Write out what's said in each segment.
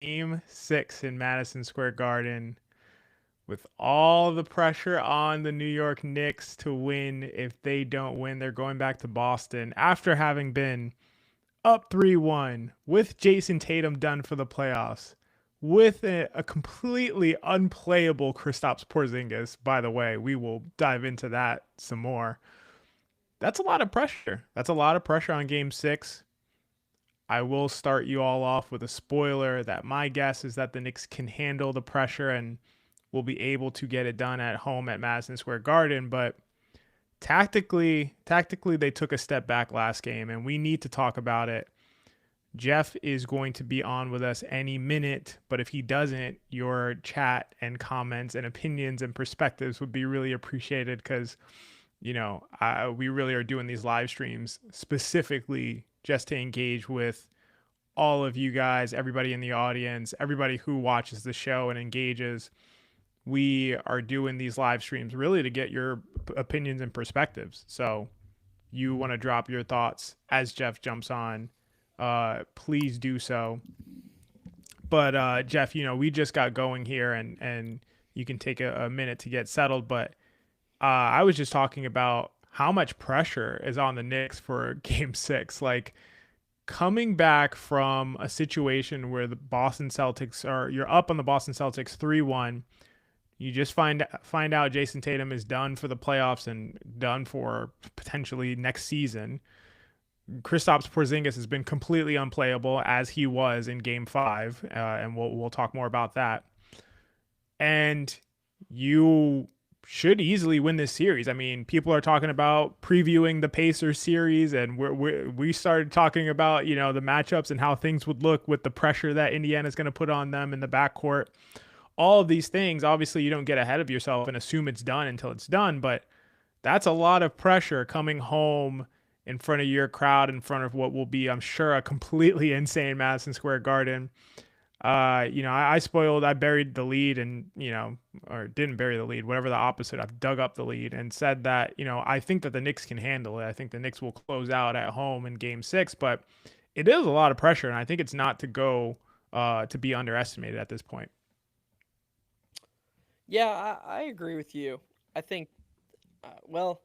Game 6 in Madison Square Garden with all the pressure on the New York Knicks to win. If they don't win, they're going back to Boston after having been up 3-1 with Jason Tatum done for the playoffs. With a completely unplayable Kristaps Porzingis, by the way, we will dive into that some more. That's a lot of pressure. That's a lot of pressure on game 6. I will start you all off with a spoiler that my guess is that the Knicks can handle the pressure and will be able to get it done at home at Madison Square Garden, but tactically they took a step back last game and we need to talk about it. Jeff is going to be on with us any minute, but if he doesn't, your chat and comments and opinions and perspectives would be really appreciated because, we really are doing these live streams specifically just to engage with all of you guys, everybody in the audience, everybody who watches the show and engages. We are doing these live streams really to get your opinions and perspectives. So, you want to drop your thoughts as Jeff jumps on, please do so. But Jeff, we just got going here, and you can take a minute to get settled. But I was just talking about how much pressure is on the Knicks for Game 6. Like coming back from a situation where the Boston Celtics are, you're up on the Boston Celtics 3-1. You just find out Jason Tatum is done for the playoffs and done for potentially next season. Kristaps Porzingis has been completely unplayable as he was in Game 5, and we'll talk more about that. And you should easily win this series. I mean, people are talking about previewing the Pacers series, and we started talking about the matchups and how things would look with the pressure that Indiana's going to put on them in the backcourt. All of these things, obviously, you don't get ahead of yourself and assume it's done until it's done, but that's a lot of pressure coming home in front of your crowd, in front of what will be, I'm sure, a completely insane Madison Square Garden. I buried the lead and, or didn't bury the lead, whatever the opposite. I've dug up the lead and said that, I think that the Knicks can handle it. I think the Knicks will close out at home in Game 6, but it is a lot of pressure, and I think it's not to go to be underestimated at this point. Yeah, I agree with you. I think, well,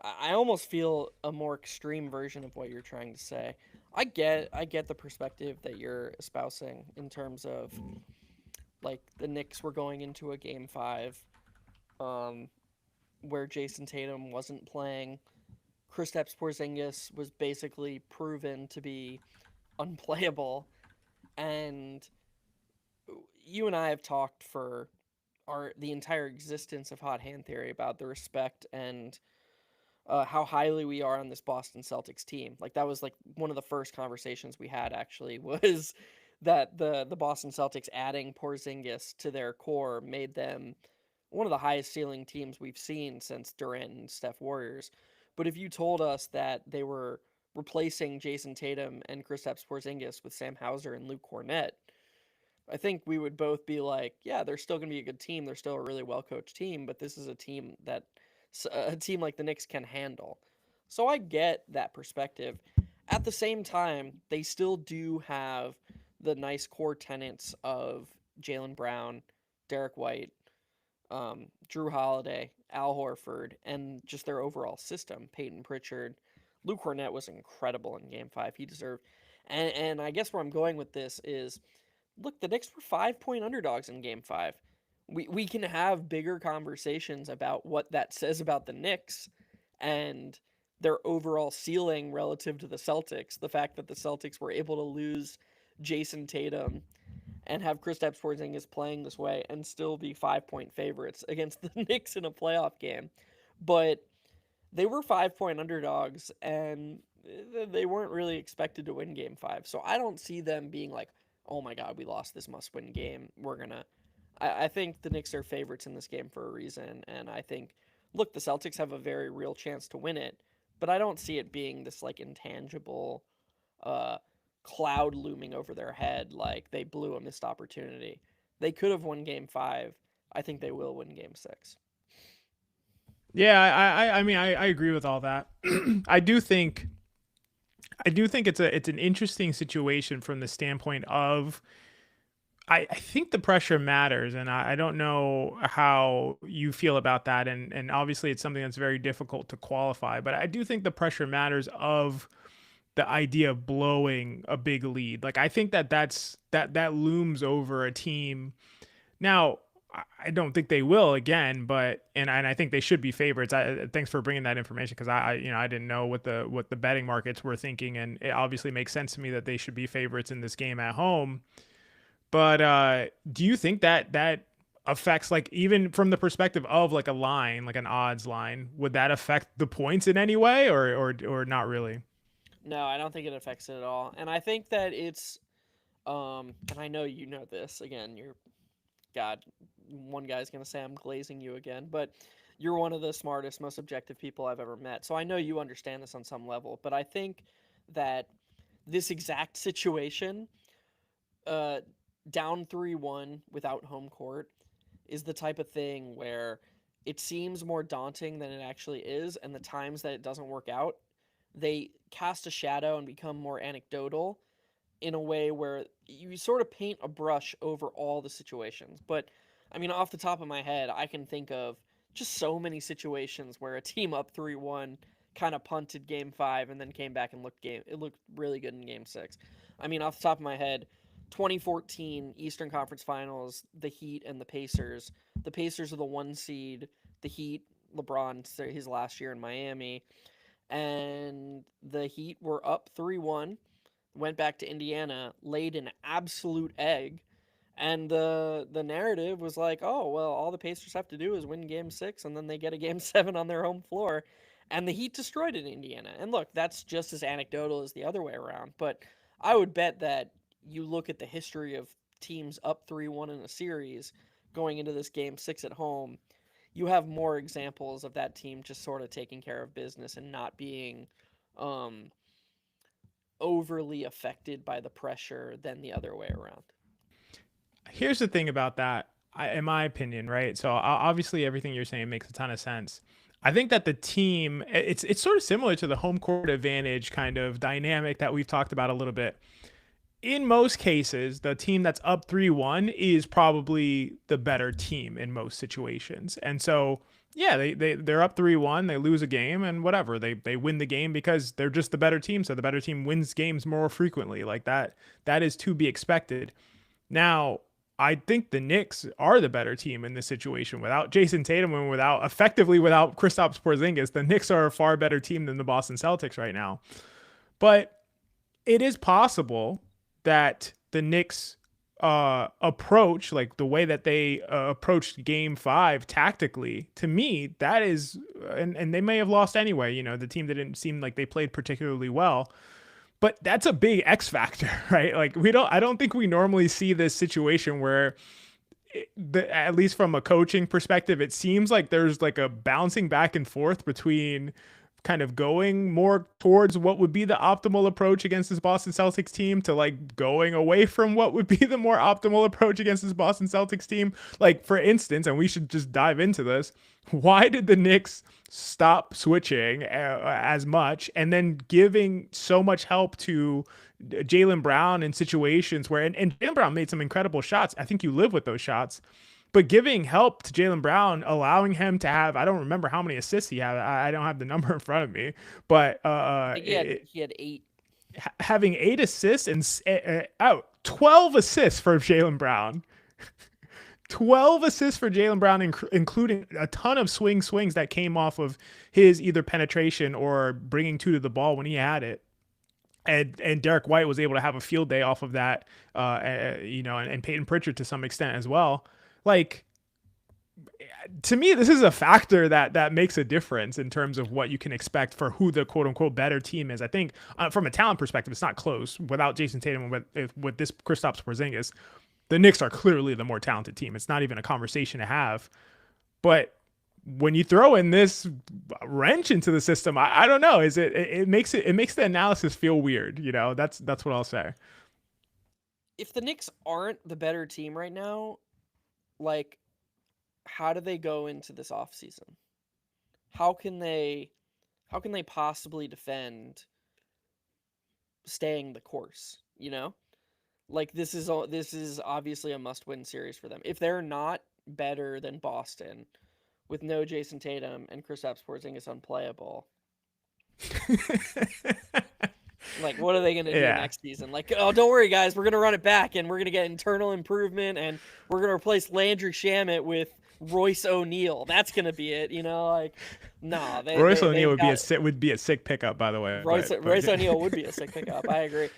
I almost feel a more extreme version of what you're trying to say. I get the perspective that you're espousing in terms of like the Knicks were going into a game 5 um where Jason Tatum wasn't playing. Kristaps Porzingis was basically proven to be unplayable, and you and I have talked for the entire existence of Hot Hand Theory about the respect and how highly we are on this Boston Celtics team. Like that was like one of the first conversations we had actually was that the Boston Celtics adding Porzingis to their core made them one of the highest ceiling teams we've seen since Durant and Steph Warriors. But if you told us that they were replacing Jason Tatum and Kristaps Porzingis with Sam Hauser and Luke Cornett, I think we would both be like, yeah, they're still going to be a good team. They're still a really well coached team, but this is a team like the Knicks can handle. So I get that perspective. At the same time, they still do have the nice core tenets of Jaylen Brown, Derek White, Drew Holiday, Al Horford, and just their overall system. Peyton Pritchard, Luke Cornett was incredible in Game 5. He deserved. And I guess where I'm going with this is look, the Knicks were 5-point underdogs in Game 5. We can have bigger conversations about what that says about the Knicks and their overall ceiling relative to the Celtics. The fact that the Celtics were able to lose Jason Tatum and have Kristaps Porzingis playing this way and still be 5-point favorites against the Knicks in a playoff game. But they were 5-point underdogs and they weren't really expected to win Game 5. So I don't see them being like, oh my God, we lost this must win game. We're going to. I think the Knicks are favorites in this game for a reason. And I think, look, the Celtics have a very real chance to win it. But I don't see it being this like intangible uh, cloud looming over their head like they blew a missed opportunity. They could have won Game 5. I think they will win Game 6. Yeah, I agree with all that. I do think it's an interesting situation from the standpoint of I think the pressure matters, and I don't know how you feel about that. And obviously, it's something that's very difficult to qualify, but I do think the pressure matters of the idea of blowing a big lead. Like I think that looms over a team. Now, I don't think they will again, but and I think they should be favorites. Thanks for bringing that information because I didn't know what the betting markets were thinking, and it obviously makes sense to me that they should be favorites in this game at home. But do you think that affects, like, even from the perspective of like a line, like an odds line, would that affect the points in any way, or not really? No, I don't think it affects it at all. And I think that it's and I know you know this. Again, you're God, one guy's going to say I'm glazing you again, but you're one of the smartest, most objective people I've ever met. So I know you understand this on some level, but I think that this exact situation, uh, down 3-1 without home court, is the type of thing where it seems more daunting than it actually is, and the times that it doesn't work out, they cast a shadow and become more anecdotal in a way where you sort of paint a brush over all the situations. But I mean, off the top of my head, I can think of just so many situations where a team up 3-1 kind of punted game 5 and then came back and looked really good in game 6. I mean, off the top of my head, 2014 Eastern Conference Finals, the Heat and the Pacers. The Pacers are the 1 seed, the Heat, LeBron his last year in Miami, and the Heat were up 3-1, went back to Indiana, laid an absolute egg, and the narrative was like, oh well, all the Pacers have to do is win Game 6, and then they get a Game 7 on their home floor, and the Heat destroyed it in Indiana. And look, that's just as anecdotal as the other way around, but I would bet that you look at the history of teams up 3-1 in a series going into this Game 6 at home, you have more examples of that team just sort of taking care of business and not being um, overly affected by the pressure than the other way around. Here's the thing about that, in my opinion, right? So obviously everything you're saying makes a ton of sense. I think that the team, it's sort of similar to the home court advantage kind of dynamic that we've talked about a little bit. In most cases, the team that's up 3-1 is probably the better team in most situations. And so, yeah, they're up 3-1, they lose a game and whatever. They win the game because they're just the better team, so the better team wins games more frequently. Like that is to be expected. Now, I think the Knicks are the better team in this situation. Without Jason Tatum and without Kristaps Porzingis, the Knicks are a far better team than the Boston Celtics right now. But it is possible that the Knicks approach, like the way that they approached Game 5 tactically, to me that is, and they may have lost anyway. The team didn't seem like they played particularly well, but that's a big X factor, right? Like I don't think we normally see this situation where at least from a coaching perspective, it seems like there's like a bouncing back and forth between kind of going more towards what would be the optimal approach against this Boston Celtics team to like going away from what would be the more optimal approach against this Boston Celtics team. Like, for instance, and we should just dive into this, why did the Knicks stop switching as much and then giving so much help to Jaylen Brown in situations where, and Jaylen Brown made some incredible shots. I think you live with those shots, but giving help to Jaylen Brown, allowing him to have, I don't remember how many assists he had. I don't have the number in front of me, but I think he had 8. having 8 assists and 12 assists for Jaylen Brown. 12 assists for Jaylen Brown, including a ton of swings that came off of his either penetration or bringing two to the ball when he had it. And Derek White was able to have a field day off of that, and Peyton Pritchard to some extent as well. Like, to me, this is a factor that makes a difference in terms of what you can expect for who the quote unquote better team is. I think from a talent perspective, it's not close. Without Jason Tatum, with this Kristaps Porzingis, the Knicks are clearly the more talented team. It's not even a conversation to have. But when you throw in this wrench into the system, I don't know. It makes the analysis feel weird. That's what I'll say. If the Knicks aren't the better team right now, like, how do they go into this offseason? How can they possibly defend staying the course, Like this is obviously a must-win series for them. If they're not better than Boston with no Jason Tatum and Kristaps Porzingis unplayable, like what are they going to do Yeah. next season? Like, oh, don't worry, guys, we're going to run it back and we're going to get internal improvement and we're going to replace Landry Shamet with Royce O'Neal. That's going to be it, you know? Like, nah, Royce O'Neal they've got would be a sick pickup, by the way. Royce O'Neal would be a sick pickup. I agree.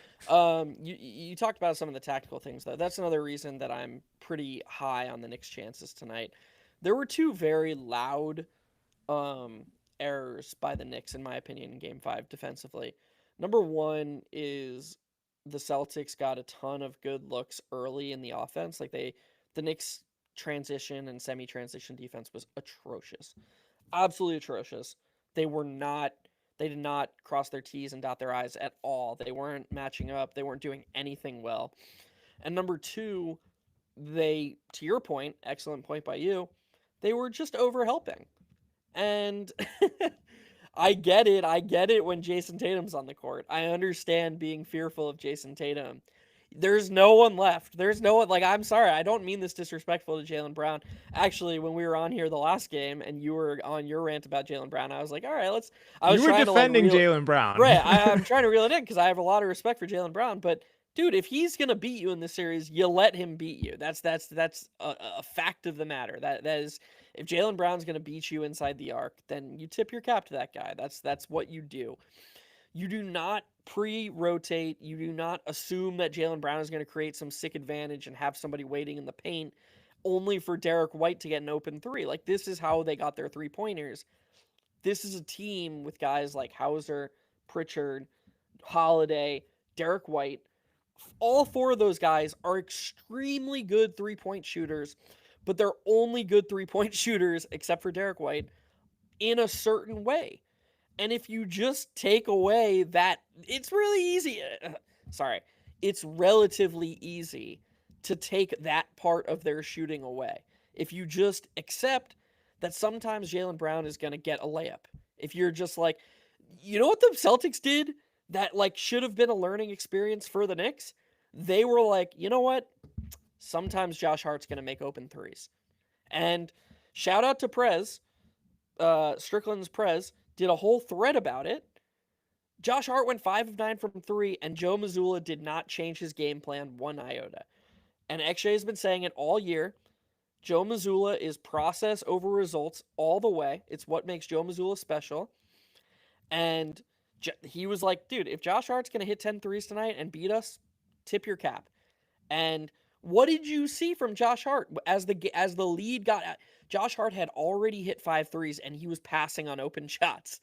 You talked about some of the tactical things though. That's another reason that I'm pretty high on the Knicks' chances tonight. There were two very loud errors by the Knicks, in my opinion, in Game 5 defensively. Number one is the Celtics got a ton of good looks early in the offense. Like the Knicks transition and semi-transition defense was atrocious, absolutely atrocious. They were not. They did not cross their T's and dot their I's at all. They weren't matching up. They weren't doing anything well. And number two, to your point, excellent point by you, they were just overhelping. And I get it. I get it when Jason Tatum's on the court. I understand being fearful of Jason Tatum. There's no one left. There's no one. Like, I'm sorry. I don't mean this disrespectful to Jaylen Brown. Actually, when we were on here the last game and you were on your rant about Jaylen Brown, I was like, all right, let's. I was You were trying to like defending Jaylen Brown. right. I'm trying to reel it in because I have a lot of respect for Jaylen Brown. But dude, if he's gonna beat you in this series, you let him beat you. That's a fact of the matter. That is, if Jaylen Brown's gonna beat you inside the arc, then you tip your cap to that guy. That's what you do. You do not pre-rotate. You do not assume that Jaylen Brown is going to create some sick advantage and have somebody waiting in the paint only for Derek White to get an open three. Like, this is how they got their three-pointers. This is a team with guys like Hauser, Pritchard, Holiday, Derek White. All four of those guys are extremely good three-point shooters, but they're only good three-point shooters, except for Derek White, in a certain way. And if you just take away that, it's really easy. Sorry. It's relatively easy to take that part of their shooting away. If you just accept that sometimes Jaylen Brown is going to get a layup. If you're just like, you know what the Celtics did that like should have been a learning experience for the Knicks? They were like, you know what? Sometimes Josh Hart's going to make open threes. And shout out to Prez, Strickland's Prez, did a whole thread about it. Josh Hart went 5 of 9 from 3, and Joe Mazzulla did not change his game plan one iota. And XJ has been saying it all year. Joe Mazzulla is process over results all the way. It's what makes Joe Mazzulla special. And he was like, dude, if Josh Hart's going to hit 10 threes tonight and beat us, tip your cap. And what did you see from Josh Hart as the lead got? Josh Hart had already hit 5 threes and he was passing on open shots.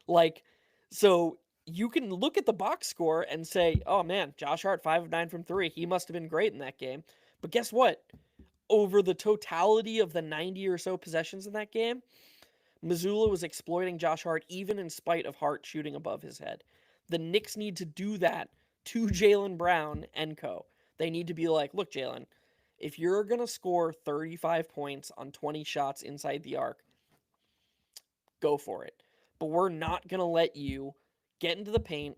Like, so you can look at the box score and say, oh man, Josh Hart 5 of 9 from 3. He must have been great in that game. But guess what? Over the totality of the 90 or so possessions in that game, Mazzulla was exploiting Josh Hart even in spite of Hart shooting above his head. The Knicks need to do that to Jaylen Brown and co. They need to be like, look, Jaylen, if you're going to score 35 points on 20 shots inside the arc, go for it. But we're not going to let you get into the paint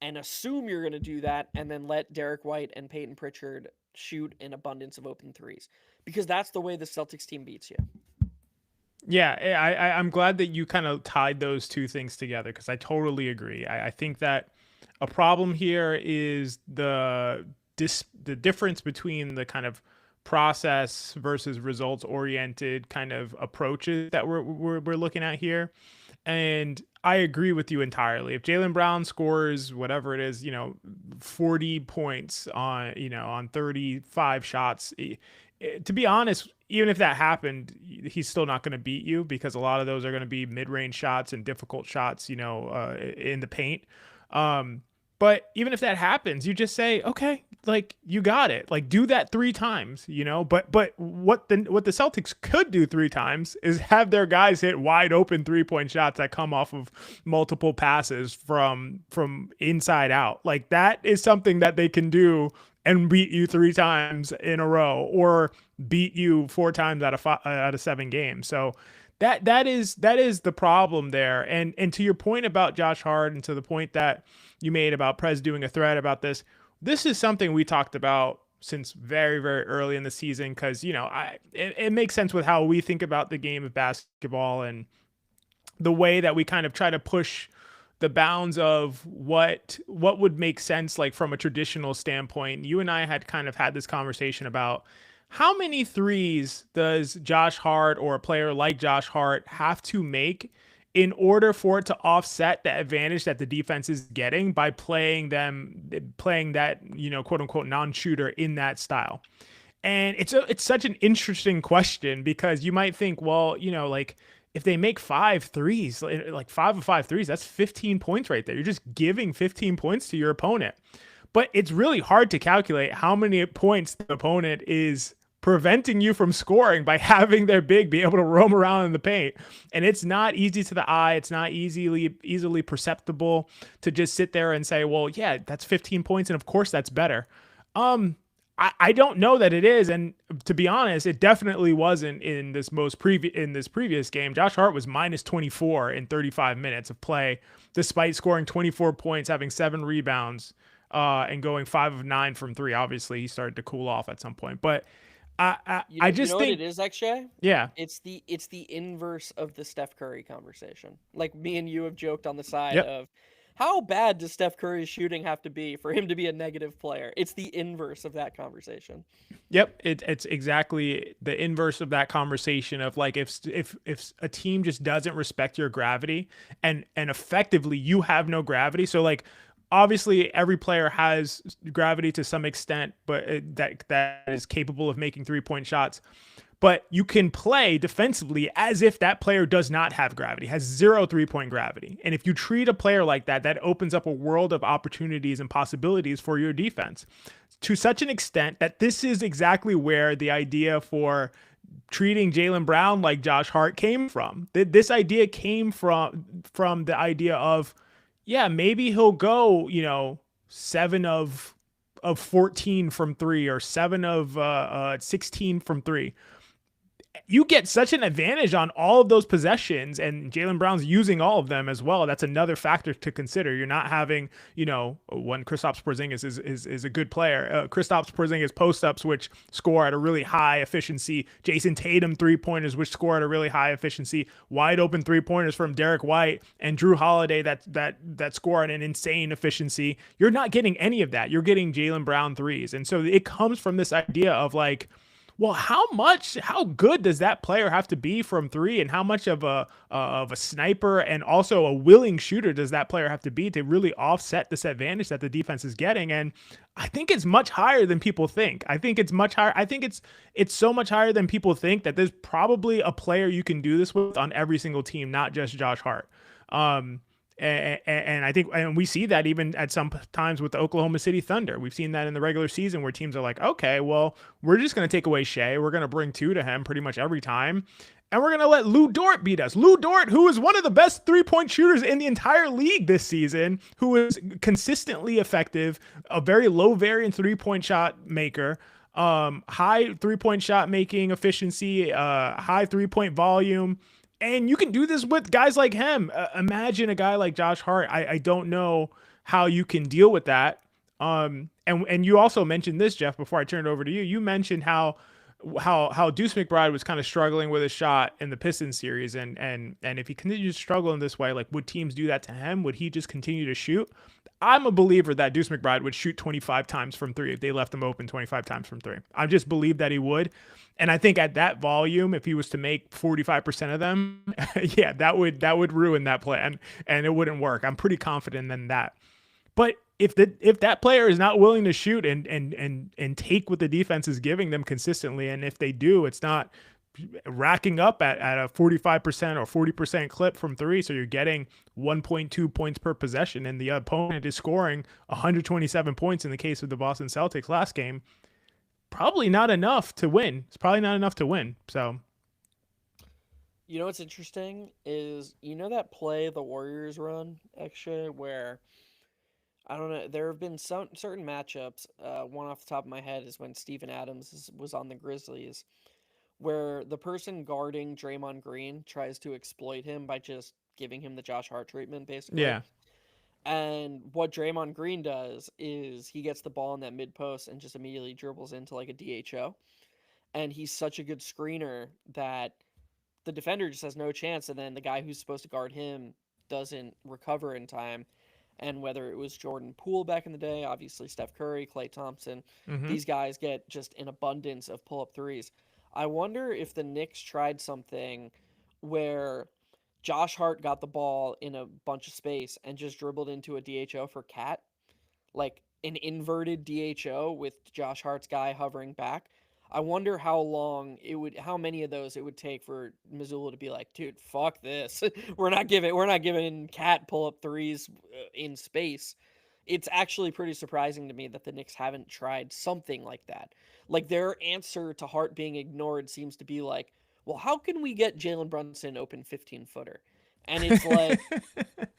and assume you're going to do that and then let Derek White and Peyton Pritchard shoot an abundance of open threes. Because that's the way the Celtics team beats you. Yeah, I'm glad that you kind of tied those two things together because I totally agree. I think that a problem here is the difference between the kind of process versus results oriented kind of approaches that we're looking at here. And I agree with you entirely. If Jaylen Brown scores whatever it is, 40 points on 35 shots, to be honest, even if that happened, he's still not going to beat you because a lot of those are going to be mid-range shots and difficult shots, in the paint. But even if that happens, you just say, okay, like you got it. Like do that 3 times, But what the Celtics could do 3 times is have their guys hit wide open 3-point shots that come off of multiple passes from inside out. Like that is something that they can do and beat you 3 times in a row, or beat you 4 times out of 7 games. So that is the problem there. And to your point about Josh Hart, and to the point that you made about Prez doing a thread about this, this is something we talked about since very, very early in the season because, it makes sense with how we think about the game of basketball and the way that we kind of try to push the bounds of what would make sense like from a traditional standpoint. You and I had kind of had this conversation about how many threes does Josh Hart or a player like Josh Hart have to make in order for it to offset the advantage that the defense is getting by playing that, quote unquote non-shooter in that style. And it's such an interesting question because you might think, well, like if they make five threes, like 5 of 5 threes, that's 15 points right there. You're just giving 15 points to your opponent. But it's really hard to calculate how many points the opponent is preventing you from scoring by having their big be able to roam around in the paint. And it's not easy to the eye. It's not easily perceptible to just sit there and say, well, yeah, that's 15 points. And of course that's better. I don't know that it is, and to be honest, it definitely wasn't in this previous game. Josh Hart was minus 24 in 35 minutes of play, despite scoring 24 points, having 7 rebounds, and going 5 of 9 from three. Obviously, he started to cool off at some point, but I You just know what think, it is, actually? yeah, It's the inverse of the Steph Curry conversation. Like me and you have joked on the side yep. of how bad does Steph Curry's shooting have to be for him to be a negative player? It's the inverse of that conversation. Yep, it's exactly the inverse of that conversation of like if a team just doesn't respect your gravity and effectively you have no gravity. So like obviously every player has gravity to some extent, but that is capable of making 3-point shots. But you can play defensively as if that player does not have gravity, has 0 3-point gravity. And if you treat a player like that, that opens up a world of opportunities and possibilities for your defense to such an extent that this is exactly where the idea for treating Jaylen Brown like Josh Hart came from. This idea came from the idea of, yeah, maybe he'll go, 7 of 14 from three or 7 of 16 from three. You get such an advantage on all of those possessions, and Jaylen Brown's using all of them as well. That's another factor to consider. You're not having, when Kristaps Porzingis is a good player. Kristaps Porzingis post-ups, which score at a really high efficiency. Jason Tatum three-pointers, which score at a really high efficiency. Wide open three-pointers from Derek White and Drew Holiday that score at an insane efficiency. You're not getting any of that. You're getting Jaylen Brown threes. And so it comes from this idea of like, well, how good does that player have to be from three, and how much of a sniper and also a willing shooter does that player have to be to really offset this advantage that the defense is getting? And I think it's much higher than people think. I think it's much higher. I think it's so much higher than people think that there's probably a player you can do this with on every single team, not just Josh Hart. And I think, and we see that even at some times with the Oklahoma City Thunder. We've seen that in the regular season where teams are like, okay, well, we're just going to take away Shea. We're going to bring 2 to him pretty much every time. And we're going to let Lou Dort beat us. Lou Dort, who is one of the best 3-point shooters in the entire league this season, who is consistently effective, a very low variance 3-point shot maker, high 3-point shot making efficiency, high 3-point volume. And you can do this with guys like him. Imagine a guy like Josh Hart. I don't know how you can deal with that. And you also mentioned this, Jeff, before I turn it over to you. You mentioned how Deuce McBride was kind of struggling with a shot in the Pistons series, and if he continues to struggle in this way, like would teams do that to him? Would he just continue to shoot? I'm a believer that Deuce McBride would shoot 25 times from three if they left him open 25 times from three. I just believe that he would. And I think at that volume, if he was to make 45% of them, yeah, that would ruin that plan and it wouldn't work. I'm pretty confident in that. But if that player is not willing to shoot and take what the defense is giving them consistently, and if they do, it's not racking up at a 45% or 40% clip from three, so you're getting 1.2 points per possession, and the opponent is scoring 127 points in the case of the Boston Celtics last game, probably not enough to win. It's probably not enough to win. So, You know what's interesting is that play the Warriors run actually where I don't know. There have been some certain matchups. One off the top of my head is when Steven Adams was on the Grizzlies, where the person guarding Draymond Green tries to exploit him by just giving him the Josh Hart treatment, basically. yeah. And what Draymond Green does is he gets the ball in that mid post and just immediately dribbles into like a DHO. And he's such a good screener that the defender just has no chance. And then the guy who's supposed to guard him doesn't recover in time. And whether it was Jordan Poole back in the day, obviously Steph Curry, Klay Thompson, Mm-hmm. these guys get just an abundance of pull up threes. I wonder if the Knicks tried something where Josh Hart got the ball in a bunch of space and just dribbled into a DHO for Cat, like an inverted DHO with Josh Hart's guy hovering back. I wonder how many of those it would take for Missoula to be like, dude, fuck this. we're not giving Cat pull up threes in space. It's actually pretty surprising to me that the Knicks haven't tried something like that. Like their answer to Hart being ignored seems to be like, well, how can we get Jalen Brunson open 15-footer? And it's like,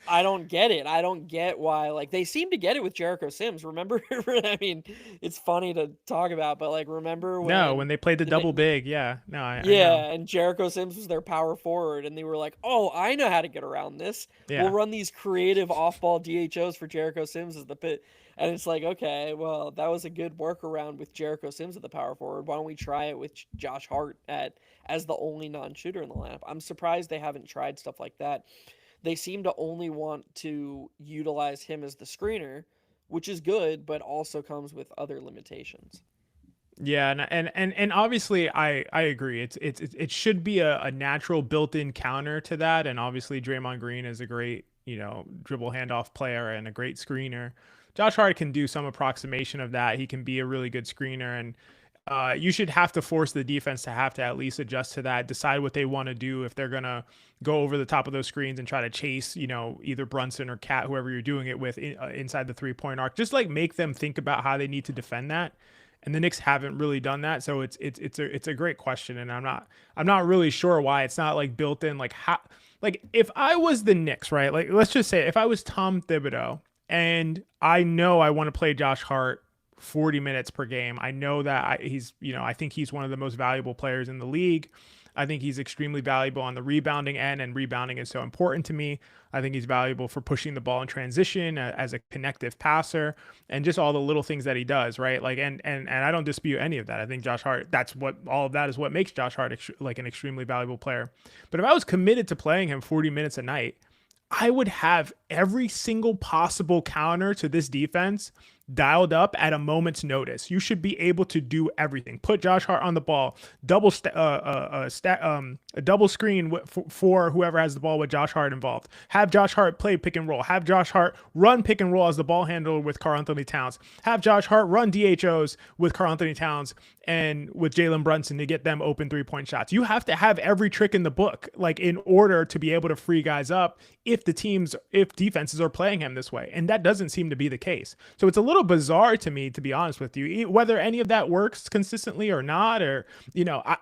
I don't get it. I don't get why. Like they seem to get it with Jericho Sims. Remember? I mean, it's funny to talk about, but like, remember No, when when they played the the double big, yeah. No, I know. yeah, and Jericho Sims was their power forward, and they were like, "Oh, I know how to get around this. We'll Yeah. run these creative off-ball DHOs for Jericho Sims as the pit." And it's like, okay, well, that was a good workaround with Jericho Sims at the power forward. Why don't we try it with Josh Hart at as the only non-shooter in the lineup? I'm surprised they haven't tried stuff like that. They seem to only want to utilize him as the screener, which is good, but also comes with other limitations. Yeah, and obviously I agree. It should be a natural built-in counter to that, and obviously Draymond Green is a great, dribble handoff player and a great screener. Josh Hart can do some approximation of that. He can be a really good screener, and you should have to force the defense to have to at least adjust to that, decide what they want to do if they're gonna go over the top of those screens and try to chase, either Brunson or Cat, whoever you're doing it with, inside the 3-point arc. Just like make them think about how they need to defend that, and the Knicks haven't really done that. So it's a great question, and I'm not really sure why it's not like built in. Like how, like if I was the Knicks, right? Like let's just say if I was Tom Thibodeau and I know I want to play Josh Hart 40 minutes per game. I know that I think he's one of the most valuable players in the league. I think he's extremely valuable on the rebounding end, and rebounding is so important to me. I think he's valuable for pushing the ball in transition as a connective passer and just all the little things that he does, right? Like, and I don't dispute any of that. I think Josh Hart, that's what all of that is what makes Josh Hart like an extremely valuable player. But if I was committed to playing him 40 minutes a night, I would have every single possible counter to this defense dialed up at a moment's notice. You should be able to do everything. Put Josh Hart on the ball, a double screen for whoever has the ball with Josh Hart involved. Have Josh Hart play pick and roll. Have Josh Hart run pick and roll as the ball handler with Karl-Anthony Towns. Have Josh Hart run DHOs with Karl-Anthony Towns and with Jalen Brunson to get them open 3-point shots. You have to have every trick in the book, like in order to be able to free guys up if defenses are playing him this way. And that doesn't seem to be the case. So it's a little bizarre to me, to be honest with you, whether any of that works consistently or not, or,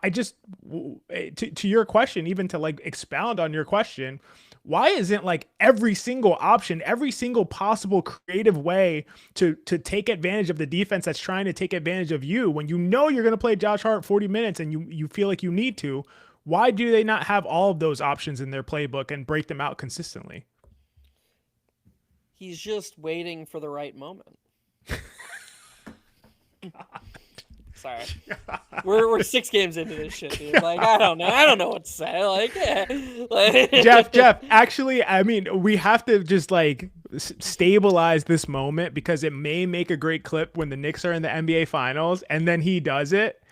I just, to your question, even to like expound on your question, why isn't like every single option, every single possible creative way to take advantage of the defense that's trying to take advantage of you when you know you're going to play Josh Hart 40 minutes and you feel like you need to? Why do they not have all of those options in their playbook and break them out consistently? He's just waiting for the right moment. Sorry, we're 6 games into this shit, dude. Like I don't know what to say. Like, yeah. Jeff. Actually, I mean, we have to just like stabilize this moment because it may make a great clip when the Knicks are in the NBA Finals, and then he does it.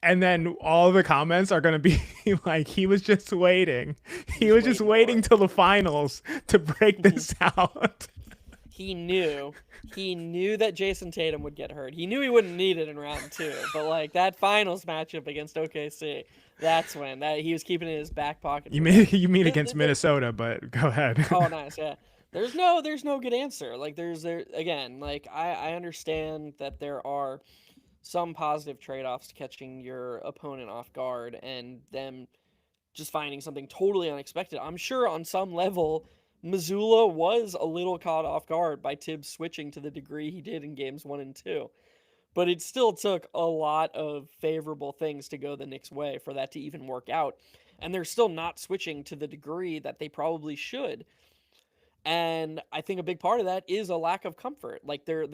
And then all the comments are going to be like, he was just waiting. He was just waiting till the finals to break this out. He knew that Jason Tatum would get hurt. He knew he wouldn't need it in round 2, but like that finals matchup against OKC, that's when that he was keeping it in his back pocket. You mean against Minnesota, but go ahead. Oh, nice, yeah. There's no good answer. Like again, like I understand that there are some positive trade-offs to catching your opponent off guard and them just finding something totally unexpected. I'm sure on some level Missoula was a little caught off guard by Tibs switching to the degree he did in games 1 and 2. But it still took a lot of favorable things to go the Knicks' way for that to even work out. And they're still not switching to the degree that they probably should. And I think a big part of that is a lack of comfort. Like they're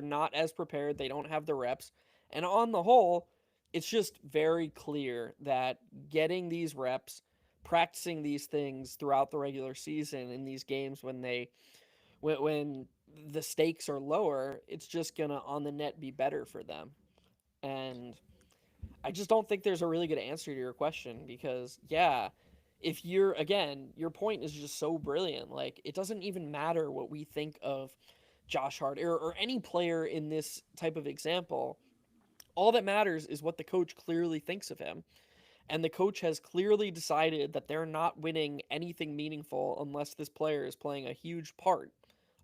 not as prepared. They don't have the reps. And on the whole, it's just very clear that getting these reps, practicing these things throughout the regular season in these games when the stakes are lower, it's just gonna on the net be better for them. And I just don't think there's a really good answer to your question because, yeah, if you're, again, your point is just so brilliant. Like, it doesn't even matter what we think of Josh Hart or any player in this type of example. All that matters is what the coach clearly thinks of him. And the coach has clearly decided that they're not winning anything meaningful unless this player is playing a huge part.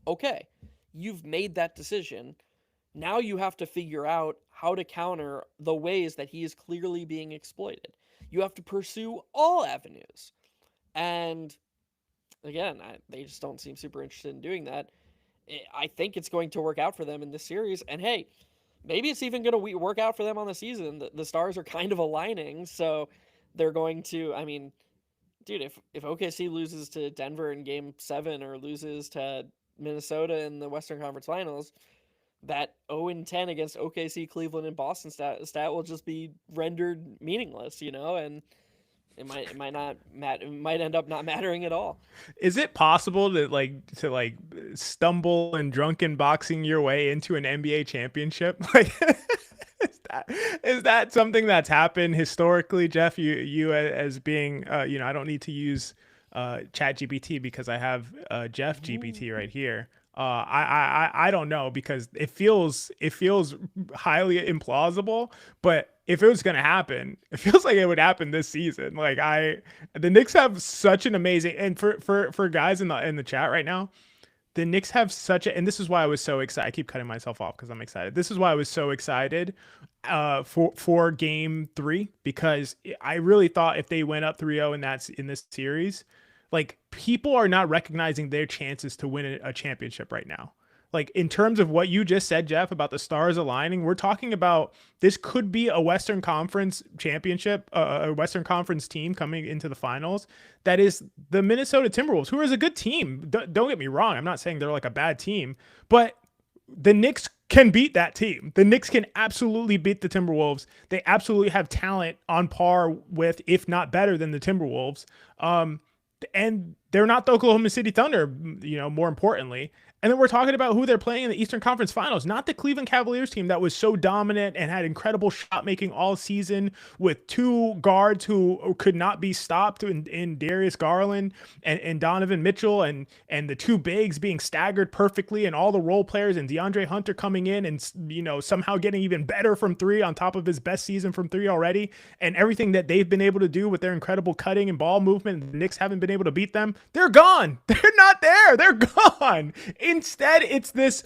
Okay, you've made that decision. Now you have to figure out how to counter the ways that he is clearly being exploited. You have to pursue all avenues. And again, they just don't seem super interested in doing that. I think it's going to work out for them in this series. And hey, maybe it's even going to work out for them on the season. The stars are kind of aligning. So they're going to, I mean, dude, if OKC loses to Denver in game 7 or loses to Minnesota in the Western Conference Finals, that 0-10 against OKC, Cleveland, and Boston stat will just be rendered meaningless, and it might end up not mattering at all. Is it possible to stumble and drunken boxing your way into an NBA championship? Like is that something that's happened historically, Jeff? You as being I don't need to use Chat GPT because I have Jeff GPT right here. I don't know because it feels highly implausible, but if it was gonna happen, it feels like it would happen this season. The Knicks have such an amazing, and for guys in the chat right now, the Knicks have and this is why I was so excited. I keep cutting myself off because I'm excited. This is why I was so excited for game 3, because I really thought if they went up 3-0 in this series, like, people are not recognizing their chances to win a championship right now. Like, in terms of what you just said, Jeff, about the stars aligning, we're talking about this could be a Western Conference championship, a Western Conference team coming into the finals. That is the Minnesota Timberwolves, who is a good team. Don't get me wrong. I'm not saying they're like a bad team, but the Knicks can beat that team. The Knicks can absolutely beat the Timberwolves. They absolutely have talent on par with, if not better than, the Timberwolves. And they're not the Oklahoma City Thunder, more importantly. And then we're talking about who they're playing in the Eastern Conference Finals, not the Cleveland Cavaliers team that was so dominant and had incredible shot making all season with 2 guards who could not be stopped in Darius Garland and Donovan Mitchell, and the 2 bigs being staggered perfectly, and all the role players, and DeAndre Hunter coming in and somehow getting even better from 3 on top of his best season from 3 already, and everything that they've been able to do with their incredible cutting and ball movement. The Knicks haven't been able to beat them. They're gone. They're not there. They're gone. Instead, it's this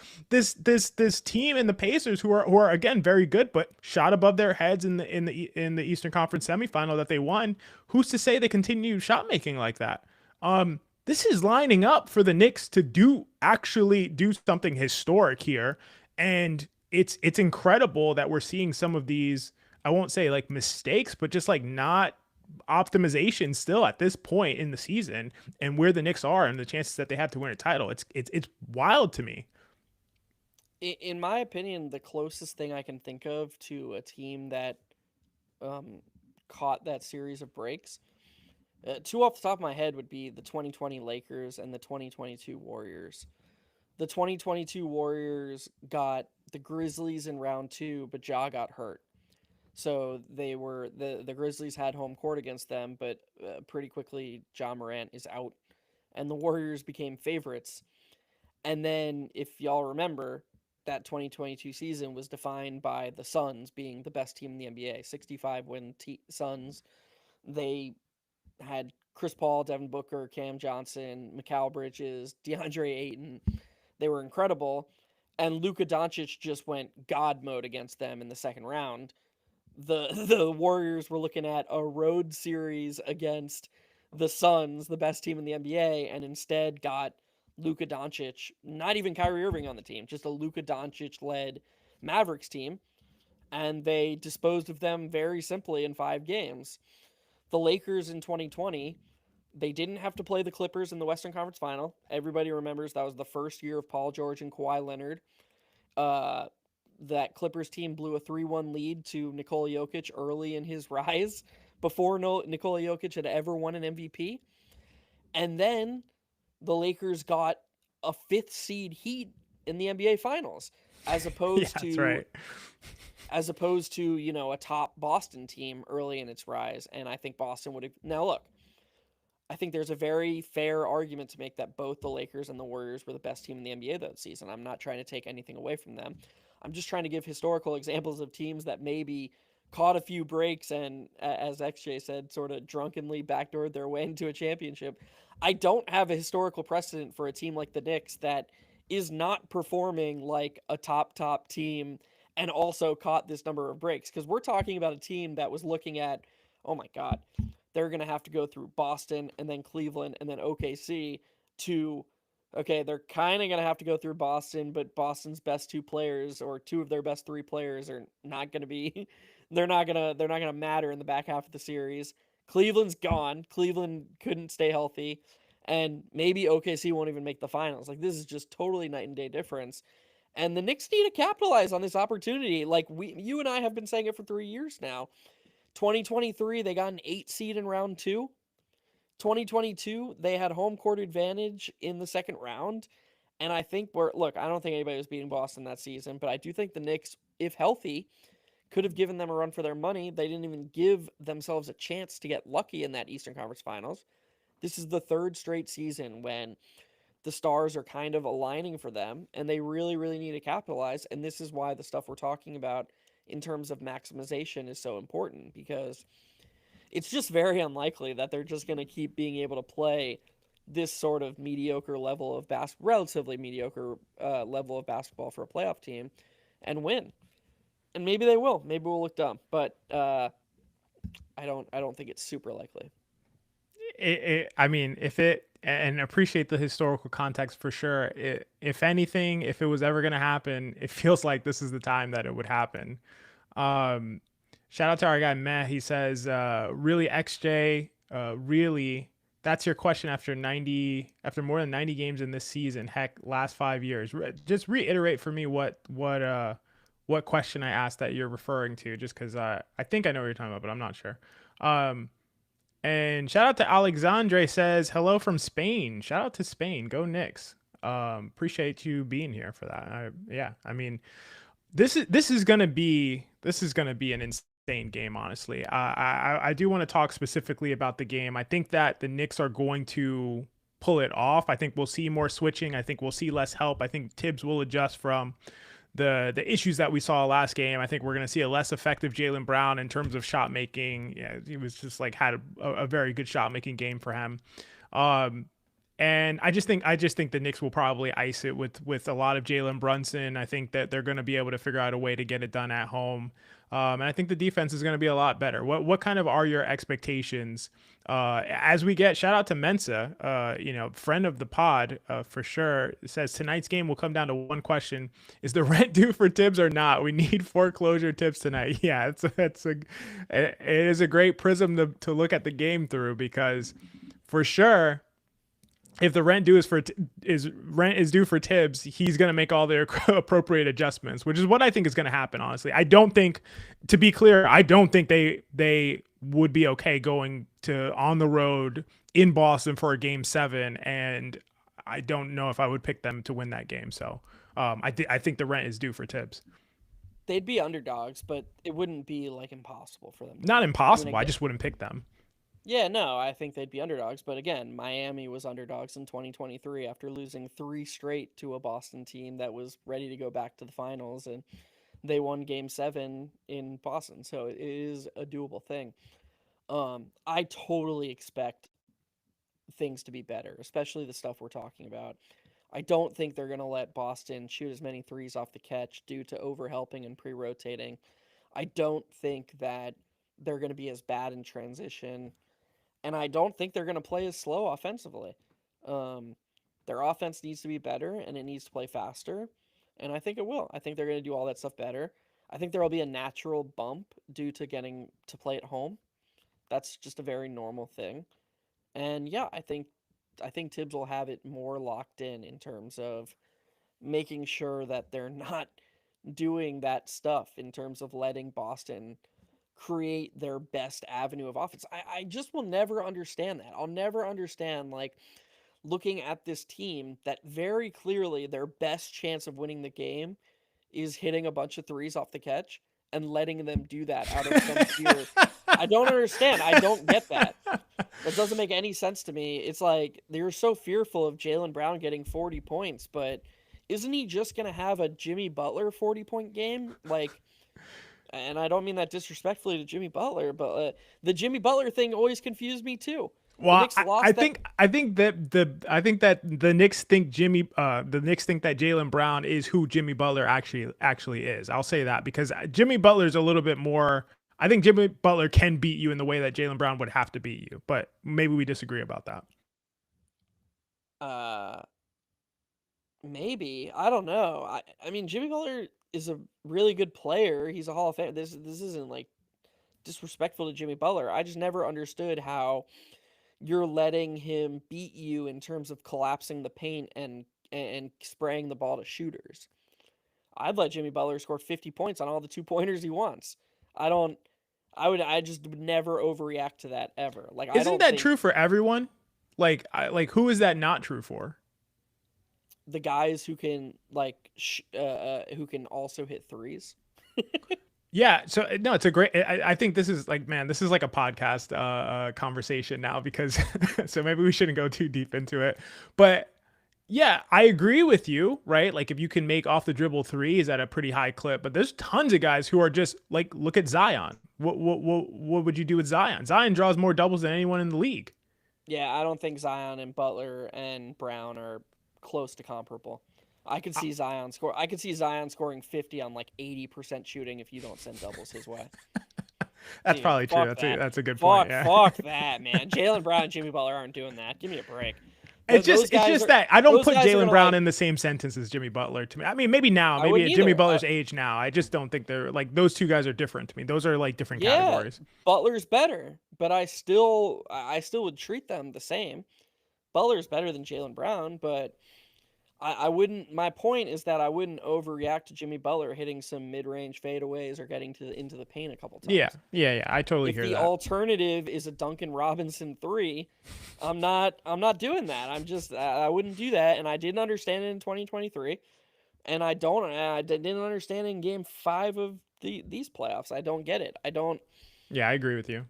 team and the Pacers who are again very good, but shot above their heads in the Eastern Conference semifinal that they won. Who's to say they continue shot making like that? This is lining up for the Knicks to actually do something historic here, and it's incredible that we're seeing some of these, I won't say like mistakes, but just like not optimization still at this point in the season, and where the Knicks are and the chances that they have to win a title. It's wild to me. In my opinion, the closest thing I can think of to a team that caught that series of breaks, 2 off the top of my head would be the 2020 Lakers and the 2022 Warriors. The 2022 Warriors got the Grizzlies in round 2, but Ja got hurt. So they were the Grizzlies had home court against them, but pretty quickly Ja Morant is out, and the Warriors became favorites. And then, if y'all remember, that 2022 season was defined by the Suns being the best team in the NBA, 65 win Suns. They had Chris Paul, Devin Booker, Cam Johnson, Mikal Bridges, DeAndre Ayton. They were incredible, and Luka Doncic just went God mode against them in the second round. The Warriors were looking at a road series against the Suns, the best team in the NBA, and instead got Luka Doncic, not even Kyrie Irving on the team, just a Luka Doncic led Mavericks team, and they disposed of them very simply in 5 games. The Lakers in 2020 They didn't have to play the Clippers in the Western Conference Final. Everybody remembers that was the first year of Paul George and Kawhi Leonard. Uh, that Clippers team blew a 3-1 lead to Nikola Jokic early in his rise before Nikola Jokic had ever won an MVP. And then the Lakers got a fifth seed Heat in the NBA Finals, as Yeah, opposed that's to right. a top Boston team early in its rise. And I think Boston would have. Now look, I think there's a very fair argument to make that both the Lakers and the Warriors were the best team in the NBA that season. I'm not trying to take anything away from them. I'm just trying to give historical examples of teams that maybe caught a few breaks and, as XJ said, sort of drunkenly backdoored their way into a championship. I don't have a historical precedent for a team like the Knicks that is not performing like a top team and also caught this number of breaks, because we're talking about a team that was looking at, oh my God, they're going to have to go through Boston and then Cleveland and then OKC to, okay, they're kind of going to have to go through Boston, but Boston's best two players or two of their best three players are not going to be they're not going to matter in the back half of the series. Cleveland's gone. Cleveland couldn't stay healthy, and maybe OKC won't even make the finals. Like, this is just totally night and day difference. And the Knicks need to capitalize on this opportunity. Like, you and I have been saying it for 3 years now. 2023, they got an 8 seed in round 2. 2022, they had home court advantage in the second round. And I think I don't think anybody was beating Boston that season, but I do think the Knicks, if healthy, could have given them a run for their money. They didn't even give themselves a chance to get lucky in that Eastern Conference Finals. This is the third straight season when the stars are kind of aligning for them, and they really, really need to capitalize. And this is why the stuff we're talking about in terms of maximization is so important, because it's just very unlikely that they're just going to keep being able to play this sort of mediocre level of relatively mediocre level of basketball for a playoff team and win. And maybe they will. Maybe we'll look dumb, but I don't think it's super likely. I mean, if it and appreciate the historical context for sure. If anything, if it was ever going to happen, it feels like this is the time that it would happen. Um, Shout out to our guy Matt. He says, "Really, XJ, really." That's your question after more than 90 games in this season. Heck, last 5 years. Just reiterate for me what question I asked that you're referring to, just because I think I know what you're talking about, but I'm not sure. Um, and shout out to Alexandre, says hello from Spain. Shout out to Spain. Go Knicks. Appreciate you being here for that. Yeah, I mean, this is gonna be an insane game. Honestly, I do want to talk specifically about the game. I think that the Knicks are going to pull it off. I think we'll see more switching. I think we'll see less help. I think Tibbs will adjust from the issues that we saw last game. I think we're going to see a less effective Jaylen Brown in terms of shot making. Yeah, he was just like had a very good shot making game for him. Um, and I just think the Knicks will probably ice it with a lot of Jalen Brunson. I think that they're going to be able to figure out a way to get it done at home. And I think the defense is going to be a lot better. What kind of are your expectations as we get? Shout out to Mensa, friend of the pod for sure. It says tonight's game will come down to one question: is the rent due for Tibbs or not? We need foreclosure tips tonight. Yeah, it is a great prism to look at the game through, because for sure, if the rent is due for Tibbs, he's going to make all the appropriate adjustments, which is what I think is going to happen. Honestly, I don't think, to be clear, I don't think they would be okay going to on the road in Boston for a game 7, and I don't know if I would pick them to win that game. So I think the rent is due for Tibbs. They'd be underdogs, but it wouldn't be like impossible for them to Not win. I mean, impossible. I again, just wouldn't pick them. yeah, no, I think they'd be underdogs. But again, Miami was underdogs in 2023 after losing 3 straight to a Boston team that was ready to go back to the finals, and they won game 7 in Boston. So it is a doable thing. I totally expect things to be better, especially the stuff we're talking about. I don't think they're going to let Boston shoot as many threes off the catch due to overhelping and pre rotating. I don't think that they're going to be as bad in transition, and I don't think they're going to play as slow offensively. Um, their offense needs to be better, and it needs to play faster, and I think it will. I think they're going to do all that stuff better. I think there will be a natural bump due to getting to play at home. That's just a very normal thing. And yeah, I think Tibbs will have it more locked in terms of making sure that they're not doing that stuff in terms of letting Boston create their best avenue of offense. I just will never understand that. I'll never understand, like, looking at this team that very clearly their best chance of winning the game is hitting a bunch of threes off the catch and letting them do that out of some fear. I don't understand. I don't get that. That doesn't make any sense to me. It's like they're so fearful of Jaylen Brown getting 40 points, but isn't he just going to have a Jimmy Butler 40-point game? Like, and I don't mean that disrespectfully to Jimmy Butler, but the Jimmy Butler thing always confused me too. The Well, Knicks I, I lost that. think I think that the Knicks think the Knicks think that Jaylen Brown is who Jimmy Butler actually is. I'll say that because Jimmy Butler is a little bit more. I think Jimmy Butler can beat you in the way that Jaylen Brown would have to beat you, but maybe we disagree about that. Uh, Maybe, I don't know. I mean, Jimmy Butler is a really good player. He's a Hall of Fame. This isn't like disrespectful to Jimmy Butler. I just never understood how you're letting him beat you in terms of collapsing the paint and spraying the ball to shooters. I'd let Jimmy Butler score 50 points on all the two-pointers he wants. I don't I just would never overreact to that ever. Like, I Isn't don't that think true for everyone? Like who is that not true for? the guys who can who can also hit threes. Yeah, so no, it's a great. I think this is like, man, this is like a podcast conversation now because so maybe we shouldn't go too deep into it, but yeah, I agree with you, right? Like if you can make off the dribble threes at a pretty high clip, but there's tons of guys who are just like, look at Zion. What would you do with Zion? Zion draws more doubles than anyone in the league. Yeah, I don't think Zion and Butler and Brown are close to comparable. I could see Zion scoring 50 on like 80% shooting if you don't send doubles his way. That's Dude, probably true. fuck That's that. a good point. Yeah. Fuck that, man. Jaylen Brown and Jimmy Butler aren't doing that. Give me a break. It's just that I don't Those put guys are Jaylen gonna Brown like. in the same sentence as Jimmy Butler to me. I mean, maybe now, I maybe wouldn't at Jimmy either. Butler's age now. I just don't think they're like those two guys are different to me. Those are like different Yeah, categories. Butler's better, but I still would treat them the same. Butler's better than Jaylen Brown, but I wouldn't. My point is that I wouldn't overreact to Jimmy Butler hitting some mid-range fadeaways or getting into the paint a couple Yeah, times. yeah. I totally If hear the that. alternative is a Duncan Robinson three, I'm not doing that. I wouldn't do that, and I didn't understand it in 2023, and I didn't understand it in Game 5 of these playoffs. I don't get it. I don't. Yeah, I agree with you.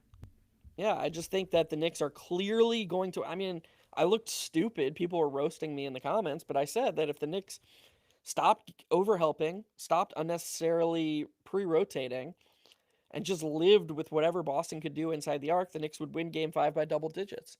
Yeah, I just think that the Knicks are clearly going to. I mean, I looked stupid. People were roasting me in the comments, but I said that if the Knicks stopped overhelping, stopped unnecessarily pre-rotating, and just lived with whatever Boston could do inside the arc, the Knicks would win Game 5 by double digits.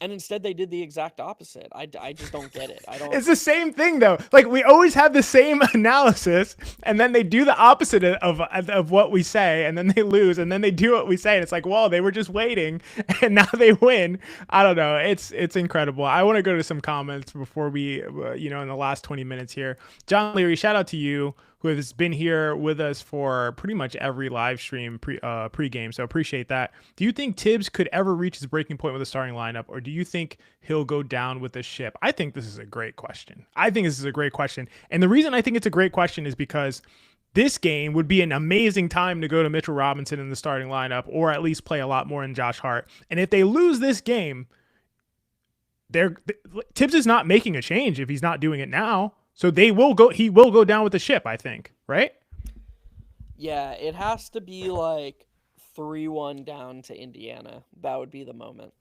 And instead, they did the exact opposite. I just don't get it. I don't. It's the same thing though. Like we always have the same analysis, and then they do the opposite of what we say, and then they lose, and then they do what we say, and it's like, well, they were just waiting, and now they win. I don't know. It's incredible. I want to go to some comments before we, in the last 20 minutes here. John Leary, shout out to you, who has been here with us for pretty much every live stream pregame. So appreciate that. Do you think Tibbs could ever reach his breaking point with a starting lineup, or do you think he'll go down with the ship? I think this is a great question. And the reason I think it's a great question is because this game would be an amazing time to go to Mitchell Robinson in the starting lineup, or at least play a lot more in Josh Hart. And if they lose this game, Tibbs is not making a change if he's not doing it now. So he will go down with the ship, I think, right? Yeah, it has to be like 3-1 down to Indiana. That would be the moment.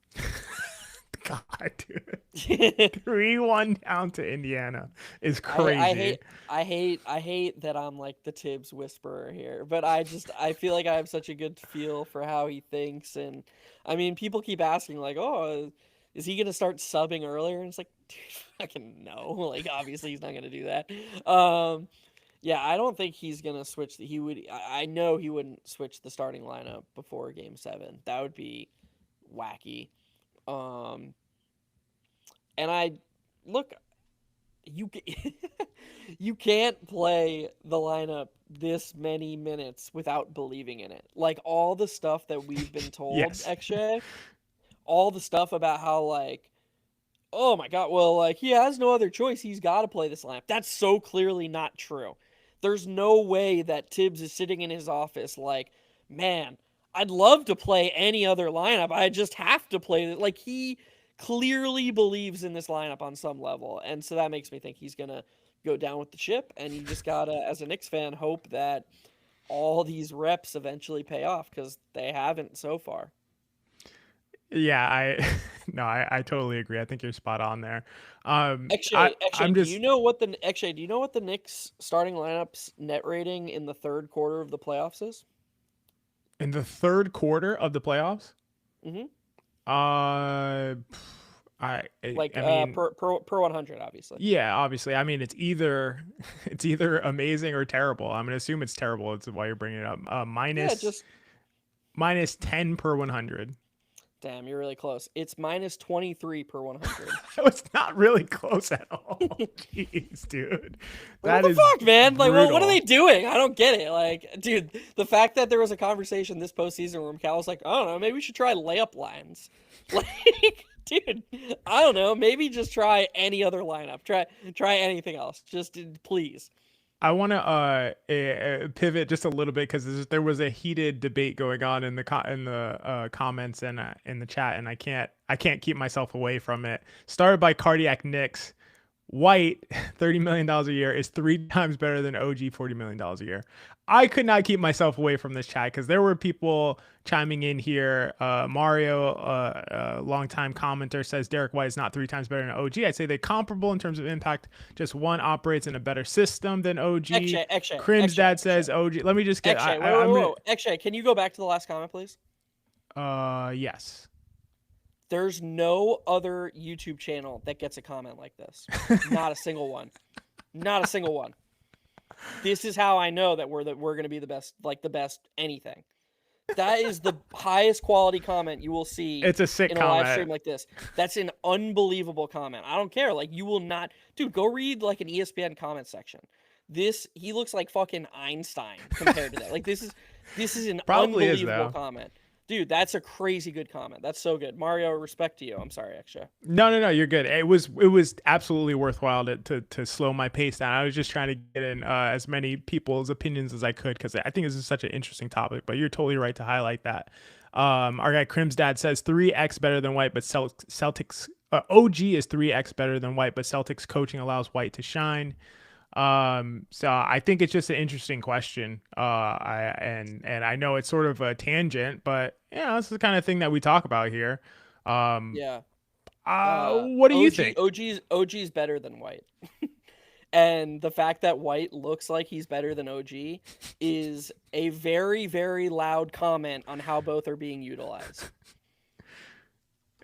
God, dude. 3-1 down to Indiana is crazy. I hate that I'm like the Tibbs whisperer here, but I feel like I have such a good feel for how he thinks, and I mean, people keep asking like, "Oh, is he gonna start subbing earlier?" And it's like, dude, fucking no. Like, obviously he's not gonna do that. Yeah, I don't think he's gonna switch. He would. I know he wouldn't switch the starting lineup before Game 7. That would be wacky. Um, and I look, you you can't play the lineup this many minutes without believing in it. Like all the stuff that we've been told, Yes. Akshay, all the stuff about how like, oh my god, well like he has no other choice. He's got to play this lineup. That's so clearly not true. There's no way that Tibbs is sitting in his office like, man, I'd love to play any other lineup. I just have to play it. Like he clearly believes in this lineup on some level, and so that makes me think he's gonna go down with the ship. And you just gotta, as a Knicks fan, hope that all these reps eventually pay off because they haven't so far. Yeah, I no, I totally agree. I think you're spot on there. Actually, I'm just do you know what the Knicks starting lineups net rating in the third quarter of the playoffs is? in the third quarter of the playoffs. Mm-hmm. Uh, Like I mean, per 100, obviously. yeah, obviously. I mean, it's either it's either amazing or terrible. I'm gonna assume it's terrible. It's why you're bringing it up. Yeah, just Minus 10 per 100. damn, you're really close. It's minus 23 per 100. So it's not really close at all. Jeez, dude, Like, what that the is fuck, man? Like, what are they brutal. doing? I don't get it. Like, dude, the fact that there was a conversation this postseason where Cal was like, I don't know, maybe we should try layup lines. Like, dude, I don't know. Maybe just try any other lineup. Try anything else. Just please. I want to pivot just a little bit because there was a heated debate going on in the comments and in the chat, and I can't keep myself away from it. Started by Cardiac Knicks. White, $30 million a year is 3 times better than OG $40 million a year. I could not keep myself away from this chat because there were people chiming in here. Mario, longtime commenter, says Derek White is not 3 times better than OG. I'd say they're comparable in terms of impact. Just one operates in a better system than OG. Crim's dad says OG. Let me just get. Whoa. Actually, can you go back to the last comment, please? Yes. There's no other YouTube channel that gets a comment like this. Not a single one. Not a single one. This is how I know that we're going to be the best, like the best anything. That is the highest quality comment you will see. It's a sick in a comment. live stream like this. That's an unbelievable comment. I don't care. Like you will not, dude. Go read like an ESPN comment section. He looks like fucking Einstein compared to that. Like this is an Probably unbelievable comment. Dude, that's a crazy good comment. That's so good. Mario, respect to you. I'm sorry, extra. No, you're good. It was absolutely worthwhile to slow my pace down. I was just trying to get in as many people's opinions as I could because I think this is such an interesting topic. But you're totally right to highlight that. Our guy Crim's dad says 3x better than White, but Celtics OG is 3x better than White, but Celtics coaching allows White to shine. So I think it's just an interesting question. And I know it's sort of a tangent, but yeah, this is the kind of thing that we talk about here. Yeah. What do you think? OG's better than White. And the fact that White looks like he's better than OG is a very, very loud comment on how both are being utilized.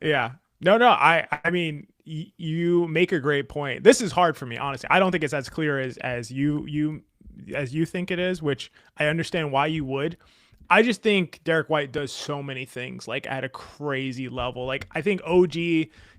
Yeah. No. I mean, you make a great point. This is hard for me, honestly. I don't think it's as clear as you think it is, which I understand why you would. I just think Derek White does so many things like at a crazy level. Like I think OG,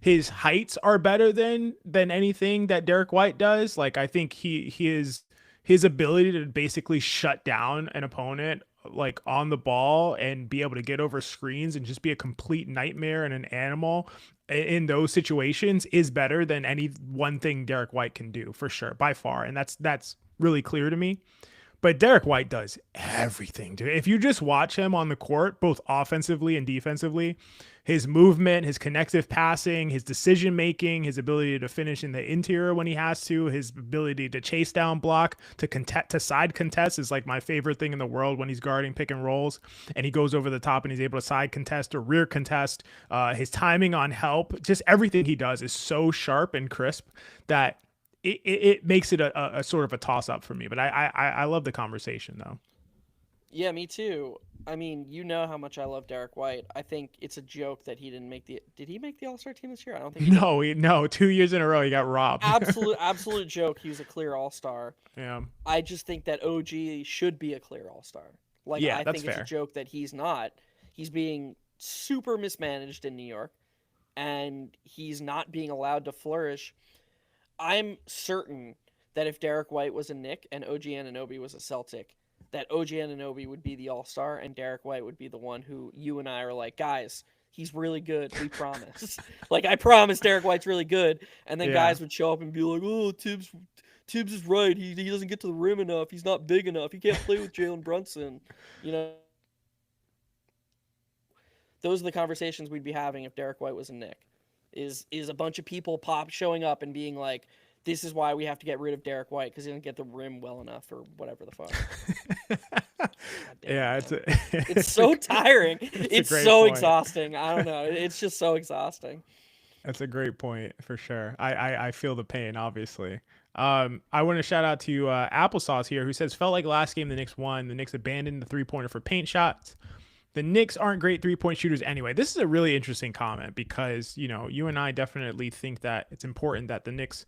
his heights are better than anything that Derek White does. Like I think his ability to basically shut down an opponent like on the ball and be able to get over screens and just be a complete nightmare and an animal in those situations is better than any one thing Derek White can do for sure, by far. And that's really clear to me. But Derek White does everything, dude. If you just watch him on the court, both offensively and defensively, his movement, his connective passing, his decision making, his ability to finish in the interior when he has to, his ability to chase down block, to side contest is like my favorite thing in the world when he's guarding pick and rolls and he goes over the top and he's able to side contest or rear contest. His timing on help, just everything he does is so sharp and crisp that it makes it a sort of a toss up for me. But I love the conversation though. Yeah, me too. I mean, you know how much I love Derek White. I think it's a joke that he didn't make the. Did he make the All-Star team this year? I don't think. No. 2 years in a row, he got robbed. Absolute joke. He was a clear All-Star. Yeah. I just think that OG should be a clear All-Star. Like, yeah, I that's think fair. It's a joke that he's not. He's being super mismanaged in New York, and he's not being allowed to flourish. I'm certain that if Derek White was a Knick and OG Anunoby was a Celtic, that OG Anunoby would be the All-Star and Derek White would be the one who you and I are like, guys, He's really good. We promise. Like, I promise Derek White's really good. And then Yeah. guys would show up and be like, oh, Tibbs is right. He doesn't get to the rim enough. He's not big enough. He can't play with Jalen Brunson. You know, those are the conversations we'd be having if Derek White was a Knick. Is a bunch of people showing up and being like, this is why we have to get rid of Derek White because he didn't get the rim well enough or whatever the fuck. Yeah, it's so tiring. It's so point. Exhausting. I don't know. It's just so exhausting. That's a great point for sure. I feel the pain, obviously. I want to shout out to Applesauce here, who says, felt like last game the Knicks won. The Knicks abandoned the 3-pointer for paint shots. The Knicks aren't great 3-point shooters anyway. This is a really interesting comment because, you know, you and I definitely think that it's important that the Knicks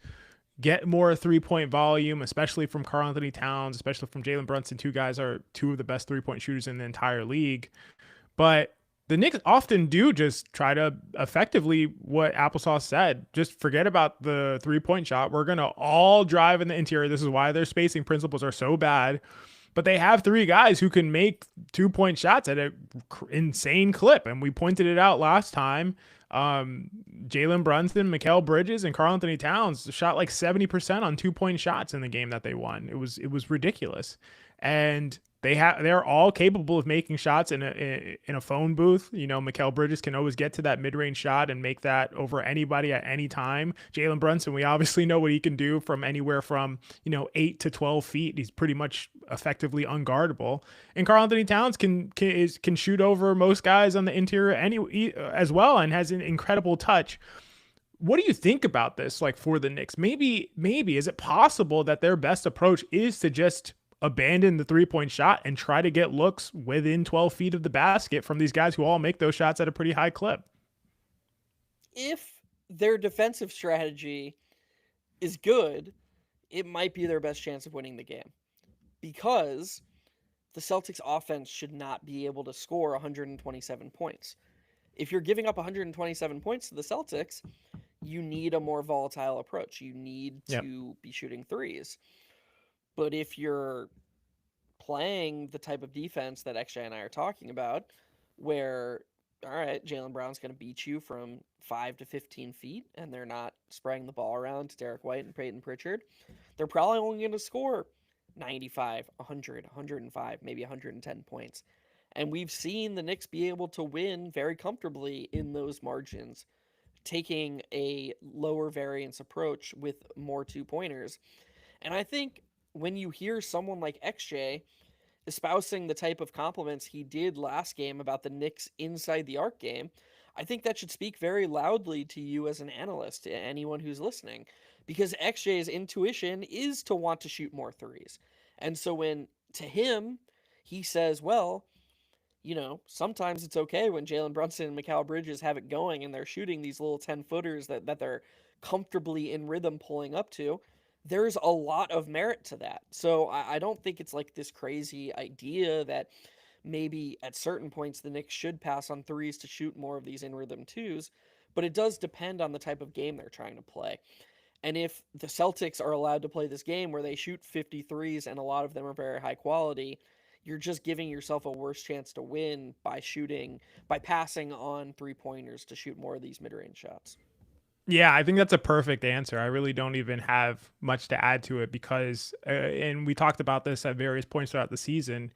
get more 3-point volume, especially from Karl-Anthony Towns, especially from Jalen Brunson. Two guys are two of the best 3-point shooters in the entire league. But the Knicks often do just try to effectively what Applesauce said. Just forget about the 3-point shot. We're going to all drive in the interior. This is why their spacing principles are so bad. But they have three guys who can make 2-point shots at an insane clip. And we pointed it out last time. Jalen Brunson, Mikal Bridges, and Karl-Anthony Towns shot like 70% on 2-point shots in the game that they won. It was ridiculous. And they're all capable of making shots in a phone booth. You know, Mikal Bridges can always get to that mid-range shot and make that over anybody at any time. Jalen Brunson, we obviously know what he can do from anywhere from, 8 to 12 feet. He's pretty much effectively unguardable. And Karl-Anthony Towns can shoot over most guys on the interior as well and has an incredible touch. What do you think about this, like, for the Knicks? Maybe is it possible that their best approach is to just abandon the 3-point shot and try to get looks within 12 feet of the basket from these guys who all make those shots at a pretty high clip? If their defensive strategy is good, it might be their best chance of winning the game, because the Celtics offense should not be able to score 127 points. If you're giving up 127 points to the Celtics, you need a more volatile approach. You need to be shooting threes. But if you're playing the type of defense that XJ and I are talking about, where, all right, Jaylen Brown's going to beat you from 5 to 15 feet, and they're not spraying the ball around to Derek White and Peyton Pritchard, they're probably only going to score 95, 100, 105, maybe 110 points. And we've seen the Knicks be able to win very comfortably in those margins, taking a lower variance approach with more 2-pointers. And I think when you hear someone like XJ espousing the type of compliments he did last game about the Knicks inside the arc game, I think that should speak very loudly to you as an analyst, to anyone who's listening, because XJ's intuition is to want to shoot more threes. And so when, to him, he says, well, sometimes it's okay when Jalen Brunson and Mikal Bridges have it going and they're shooting these little 10-footers that they're comfortably in rhythm pulling up to, there's a lot of merit to that. So I don't think it's like this crazy idea that maybe at certain points the Knicks should pass on threes to shoot more of these in-rhythm twos, but it does depend on the type of game they're trying to play. And if the Celtics are allowed to play this game where they shoot 53s and a lot of them are very high quality, you're just giving yourself a worse chance to win by passing on 3-pointers to shoot more of these mid-range shots. Yeah, I think that's a perfect answer. I really don't even have much to add to it because, and we talked about this at various points throughout the season,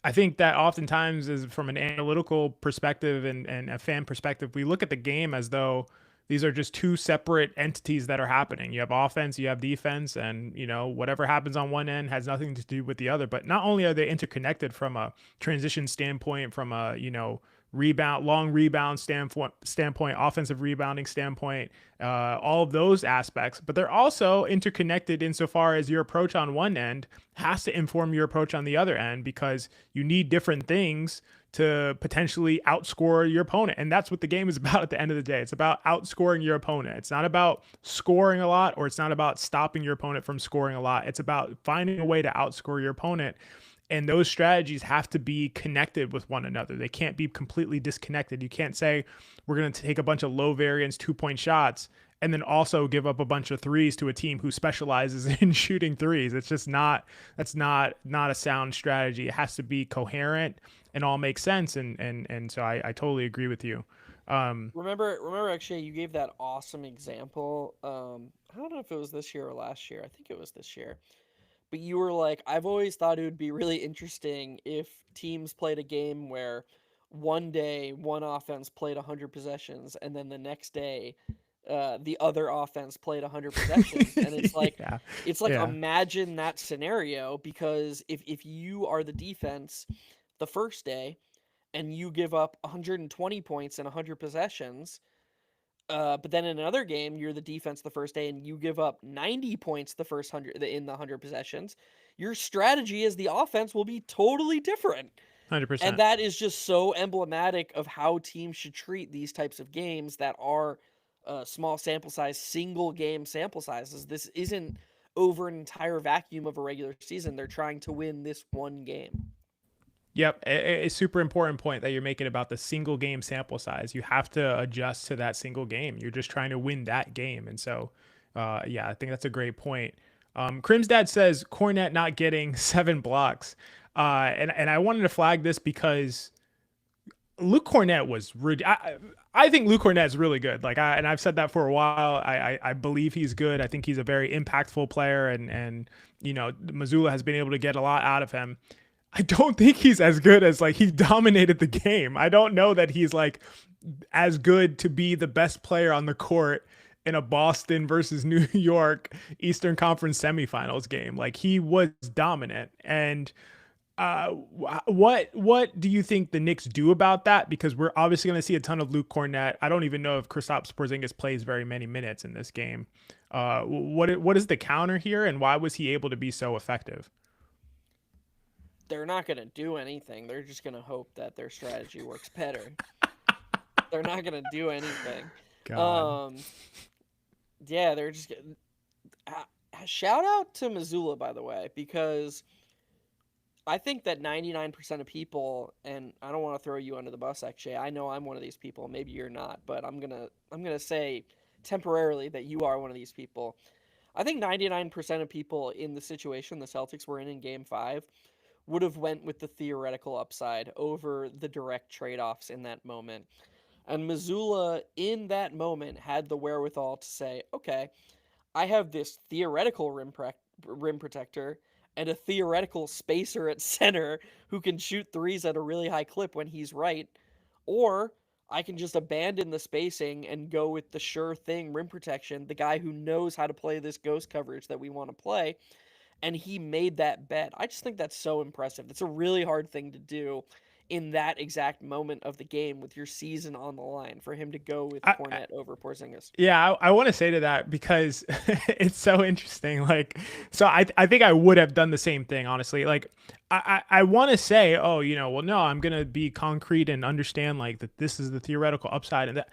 I think that oftentimes is from an analytical perspective and a fan perspective, we look at the game as though these are just two separate entities that are happening. You have offense, you have defense, and, whatever happens on one end has nothing to do with the other. But not only are they interconnected from a transition standpoint, from a, long rebound standpoint, offensive rebounding standpoint, all of those aspects, but they're also interconnected insofar as your approach on one end has to inform your approach on the other end, because you need different things to potentially outscore your opponent. And that's what the game is about at the end of the day. It's about outscoring your opponent. It's not about scoring a lot, or it's not about stopping your opponent from scoring a lot. It's about finding a way to outscore your opponent. And those strategies have to be connected with one another. They can't be completely disconnected. You can't say we're going to take a bunch of low variance 2-point shots and then also give up a bunch of threes to a team who specializes in shooting threes. It's just that's not a sound strategy. It has to be coherent, and all makes sense. And so I totally agree with you. Remember, actually, you gave that awesome example. I don't know if it was this year or last year. I think it was this year. But you were like, I've always thought it would be really interesting if teams played a game where one day one offense played 100 possessions, and then the next day the other offense played 100 possessions. And Yeah. it's like Yeah. imagine that scenario, because if you are the defense the first day and you give up 120 points in 100 possessions, but then in another game, you're the defense the first day and you give up 90 points the first 100 in the 100 possessions. Your strategy as the offense will be totally different. And 100%. that is just so emblematic of how teams should treat these types of games that are small sample size, single game sample sizes. This isn't over an entire vacuum of a regular season. They're trying to win this one game. Yep, a super important point that you're making about the single game sample size. You have to adjust to that single game. You're just trying to win that game, and so, yeah, I think that's a great point. Crim's dad says Cornette not getting 7 blocks, and I wanted to flag this because Luke Cornette was really. I think Luke Cornette is really good. And I've said that for a while. I believe he's good. I think he's a very impactful player, and Missoula has been able to get a lot out of him. I don't think he's as good as like he dominated the game. I don't know that he's like as good to be the best player on the court in a Boston versus New York Eastern Conference semifinals game. Like he was dominant. And what do you think the Knicks do about that? Because we're obviously going to see a ton of Luke Cornette. I don't even know if Kristaps Porzingis plays very many minutes in this game. What is the counter here, and why was he able to be so effective? They're not going to do anything. They're just going to hope that their strategy works better. They're not going to do anything. God. Um, yeah, they're just shout out to Missoula, by the way, because I think that 99% of people, and I don't want to throw you under the bus, actually. I know I'm one of these people. Maybe you're not, but I'm gonna say temporarily that you are one of these people. I think 99% of people in the situation the Celtics were in Game 5 would have went with the theoretical upside over the direct trade-offs in that moment. And Missoula in that moment had the wherewithal to say, "Okay, I have this theoretical rim protector and a theoretical spacer at center who can shoot threes at a really high clip when he's right, or I can just abandon the spacing and go with the sure thing rim protection, the guy who knows how to play this ghost coverage that we want to play." And he made that bet. I just think that's so impressive. It's a really hard thing to do in that exact moment of the game with your season on the line, for him to go with I, Cornette over Porzingis. Yeah, I want to say to that because it's so interesting. Like, so I think I would have done the same thing, honestly. Like, I want to say, oh, well, no, I'm gonna be concrete and understand like that this is the theoretical upside, and that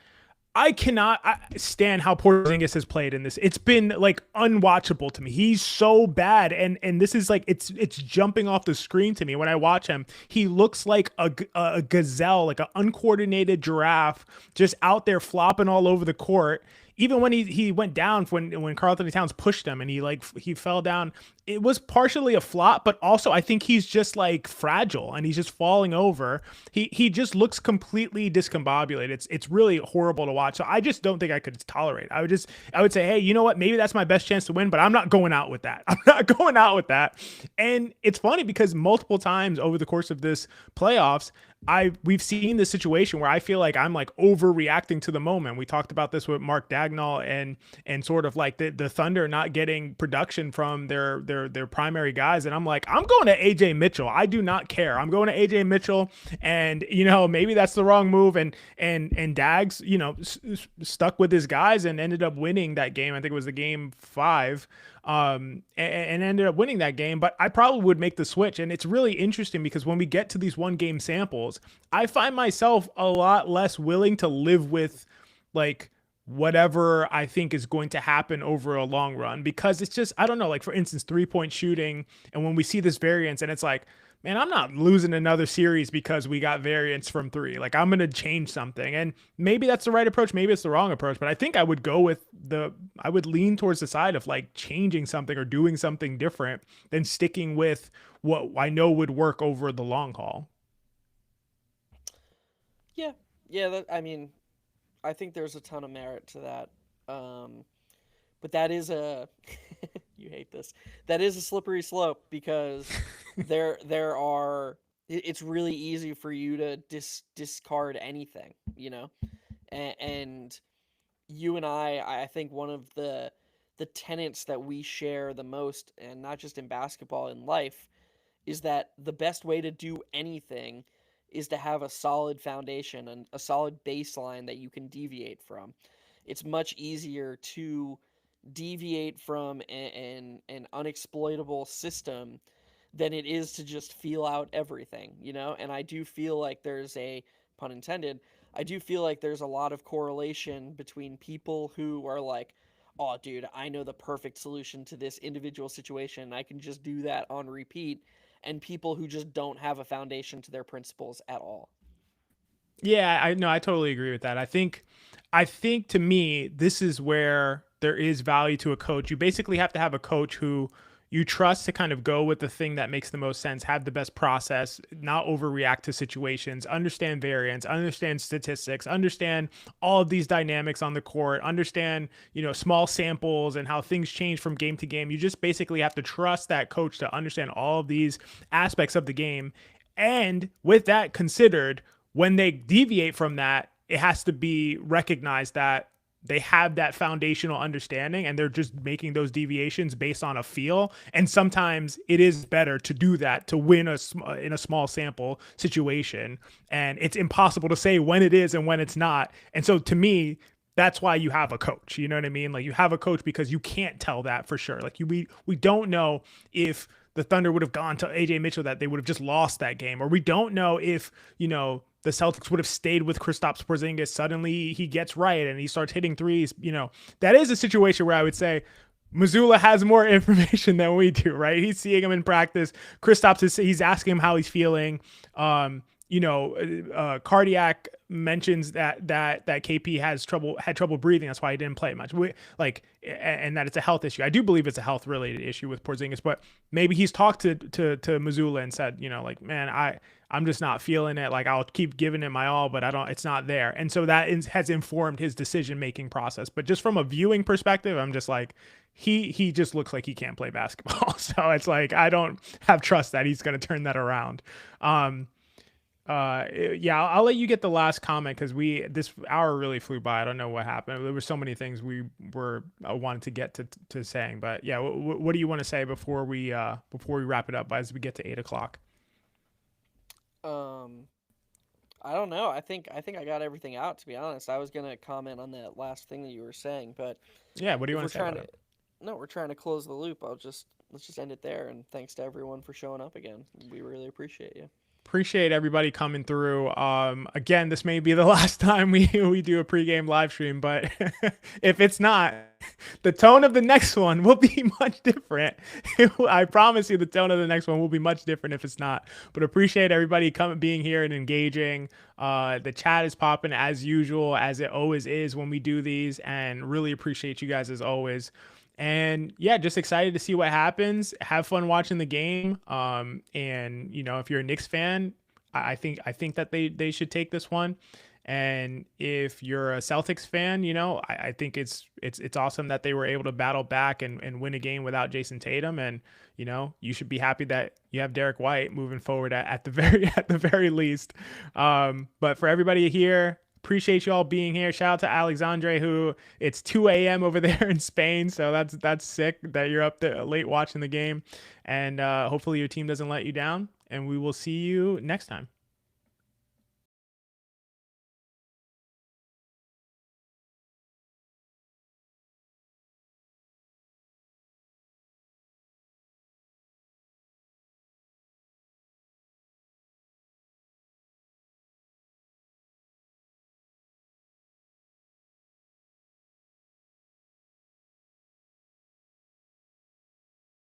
I cannot stand how Porzingis has played in this. It's been like unwatchable to me. He's so bad, and this is like it's jumping off the screen to me when I watch him. He looks like a gazelle, like an uncoordinated giraffe, just out there flopping all over the court. Even when he went down when Karl Anthony Towns pushed him and he fell down, it was partially a flop, but also I think he's just like fragile and he's just falling over. He just looks completely discombobulated. It's really horrible to watch. So I just don't think I could tolerate it. I would say, hey, you know what? Maybe that's my best chance to win, but I'm not going out with that. I'm not going out with that. And it's funny because multiple times over the course of this playoffs, we've seen this situation where I feel like I'm like overreacting to the moment. We talked about this with Mark Dagnall and sort of like the Thunder not getting production from their primary guys, and I'm like, I'm going to AJ Mitchell. I do not care. I'm going to AJ Mitchell, and maybe that's the wrong move. And Dags stuck with his guys and ended up winning that game. I think it was the game 5. And ended up winning that game. But I probably would make the switch. And it's really interesting because when we get to these 1-game samples, I find myself a lot less willing to live with like whatever I think is going to happen over a long run, because it's just, I don't know, like for instance, 3-point shooting. And when we see this variance and it's like, man, I'm not losing another series because we got variance from 3. Like, I'm going to change something. And maybe that's the right approach. Maybe it's the wrong approach. But I think I would I would lean towards the side of like changing something or doing something different than sticking with what I know would work over the long haul. Yeah, yeah. I mean, I think there's a ton of merit to that. But that is a you hate this. That is a slippery slope because there are it's really easy for you to discard anything, you know? And you and I think one of the tenets that we share the most, and not just in basketball, in life, is that the best way to do anything is to have a solid foundation and a solid baseline that you can deviate from. It's much easier to deviate from an unexploitable system than it is to just feel out everything, you know? And I do feel like there's a, pun intended, I do feel like there's a lot of correlation between people who are like, oh, dude, I know the perfect solution to this individual situation. I can just do that on repeat. And people who just don't have a foundation to their principles at all. Yeah, I know. I totally agree with that. I think to me, this is where there is value to a coach. You basically have to have a coach who you trust to kind of go with the thing that makes the most sense, have the best process, not overreact to situations, understand variance, understand statistics, understand all of these dynamics on the court, understand, small samples and how things change from game to game. You just basically have to trust that coach to understand all of these aspects of the game. And with that considered, when they deviate from that, it has to be recognized that they have that foundational understanding and they're just making those deviations based on a feel. And sometimes it is better to do that to win in a small sample situation. And it's impossible to say when it is and when it's not. And so to me, that's why you have a coach. You know what I mean? Like, you have a coach because you can't tell that for sure. Like, we don't know if the Thunder would have gone to AJ Mitchell, that they would have just lost that game, or we don't know if, the Celtics would have stayed with Kristaps Porzingis. Suddenly he gets right and he starts hitting threes. That is a situation where I would say Missoula has more information than we do, right? He's seeing him in practice. Kristaps he's asking him how he's feeling. Cardiac mentions that KP had trouble breathing. That's why he didn't play much. And that it's a health issue. I do believe it's a health related issue with Porzingis, but maybe he's talked to Missoula and said, man, I'm just not feeling it. Like, I'll keep giving it my all, but it's not there. And so that has informed his decision-making process. But just from a viewing perspective, I'm just like, he just looks like he can't play basketball. So it's like, I don't have trust that he's going to turn that around. Yeah, I'll let you get the last comment because this hour really flew by. I don't know what happened. There were so many things we wanted to get to saying, but yeah, what do you want to say before we wrap it up as we get to 8 o'clock? Um, I don't know. I think I got everything out. To be honest, I was gonna comment on that last thing that you were saying, but Yeah, what do you if want we're to say trying about to, it? no, we're trying to close the loop. Let's just end it there. And thanks to everyone for showing up again. We really appreciate you. Appreciate everybody coming through. Again, this may be the last time we do a pregame live stream, but if it's not, the tone of the next one will be much different. I promise you, the tone of the next one will be much different if it's not. But appreciate everybody coming, being here, and engaging. The chat is popping as usual, as it always is when we do these, and really appreciate you guys as always. And yeah, just excited to see what happens. Have fun watching the game. And if you're a Knicks fan, I think that they should take this one. And if you're a Celtics fan, I think it's awesome that they were able to battle back and win a game without Jason Tatum. And you should be happy that you have Derek White moving forward at the very least. But for everybody here, appreciate you all being here. Shout out to Alexandre, who it's 2 a.m. over there in Spain. So that's sick that you're up there late watching the game. And hopefully your team doesn't let you down. And we will see you next time.